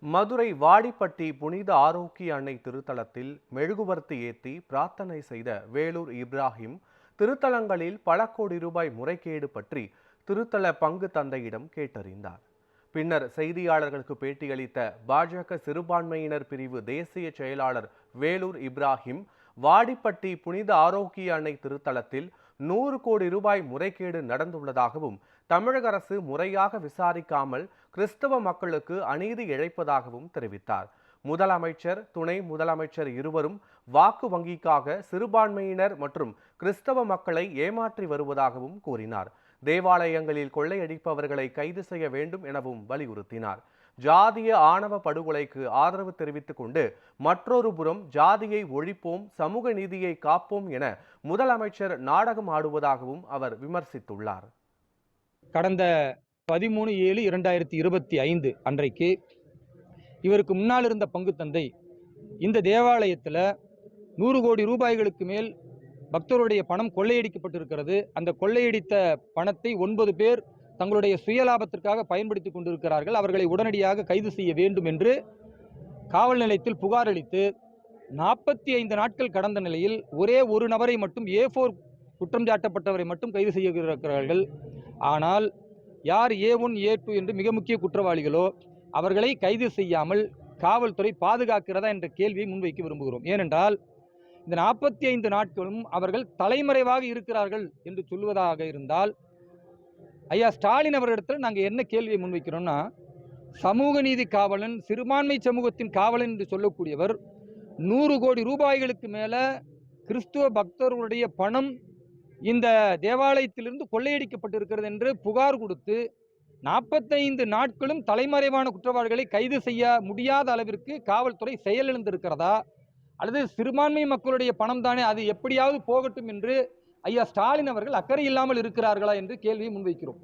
மதுரை வாடிப்பட்டி புனித ஆரோக்கிய அன்னை திருத்தலத்தில் மெழுகுவர்த்தி ஏற்றி பிரார்த்தனை செய்த வேலூர் இப்ராஹிம் திருத்தலங்களில் பல கோடி ரூபாய் முறைகேடு பற்றி திருத்தல பங்கு தந்தையிடம் கேட்டறிந்தார். பின்னர் செய்தியாளர்களுக்கு பேட்டியளித்த பாஜக சிறுபான்மையினர் பிரிவு தேசிய செயலாளர் வேலூர் இப்ராஹிம், வாடிப்பட்டி புனித ஆரோக்கிய அன்னை திருத்தலத்தில் 100 கோடி ரூபாய் முறைகேடு நடந்துள்ளதாகவும், தமிழக அரசு முறையாக விசாரிக்காமல் கிறிஸ்தவ மக்களுக்கு அநீதி இழைப்பதாகவும் தெரிவித்தார். முதலமைச்சர், துணை முதலமைச்சர் இருவரும் வாக்கு வங்கிக்காக சிறுபான்மையினர் மற்றும் கிறிஸ்தவ மக்களை ஏமாற்றி வருவதாகவும் கூறினார். தேவாலயங்களில் கொள்ளையடிப்பவர்களை கைது செய்ய வேண்டும் எனவும் வலியுறுத்தினார். ஜாதிய ஆணவ படுகொலைக்கு ஆதரவு தெரிவித்துக் கொண்டு மற்றொரு புறம் ஜாதியை ஒழிப்போம், சமூக நீதியை காப்போம் என முதலமைச்சர் நாடகம் ஆடுவதாகவும் அவர் விமர்சித்துள்ளார். கடந்த 13/7/2025 அன்றைக்கு இவருக்கு முன்னால் இருந்த பங்கு தந்தை இந்த தேவாலயத்தில் 100 கோடி ரூபாய்களுக்கு மேல் பக்தருடைய பணம் கொள்ளையடிக்கப்பட்டிருக்கிறது. அந்த கொள்ளையடித்த பணத்தை 9 பேர் தங்களுடைய சுயலாபத்திற்காக பயன்படுத்தி கொண்டிருக்கிறார்கள், அவர்களை உடனடியாக கைது செய்ய வேண்டும் என்று காவல் நிலையத்தில் புகார் அளித்து 45 நாட்கள் கடந்த நிலையில் ஒரே ஒரு நபரை மட்டும் A4 குற்றம் சாட்டப்பட்டவரை மட்டும் கைது செய்திருக்கிறார்கள். ஆனால் யார் A1 A2 என்று மிக முக்கிய குற்றவாளிகளோ அவர்களை கைது செய்யாமல் காவல்துறை பாதுகாக்கிறதா என்ற கேள்வியை முன்வைக்க விரும்புகிறோம். ஏனென்றால் இந்த 45 நாட்களும் அவர்கள் தலைமறைவாக இருக்கிறார்கள் என்று சொல்வதாக இருந்தால், ஐயா ஸ்டாலின் அவர்களிடத்தில் நாங்கள் என்ன கேள்வியை முன்வைக்கிறோம்னா, சமூக நீதி காவலன், சிறுபான்மை சமூகத்தின் காவலன் என்று சொல்லக்கூடியவர் 100 கோடி ரூபாய்களுக்கு மேல கிறிஸ்துவ பக்தர்களுடைய பணம் இந்த தேவாலயத்திலிருந்து கொள்ளையடிக்கப்பட்டிருக்கிறது என்று புகார் கொடுத்து 45 நாட்களும் தலைமறைவான குற்றவாளிகளை கைது செய்ய முடியாத அளவிற்கு காவல்துறை செயலிழந்திருக்கிறதா, அல்லது சிறுபான்மை மக்களுடைய பணம் தானே அது எப்படியாவது போகட்டும் என்று ஐயா ஸ்டாலின் அவர்கள் அக்கறை இல்லாமல் இருக்கிறார்களா என்று கேள்வியை முன்வைக்கிறோம்.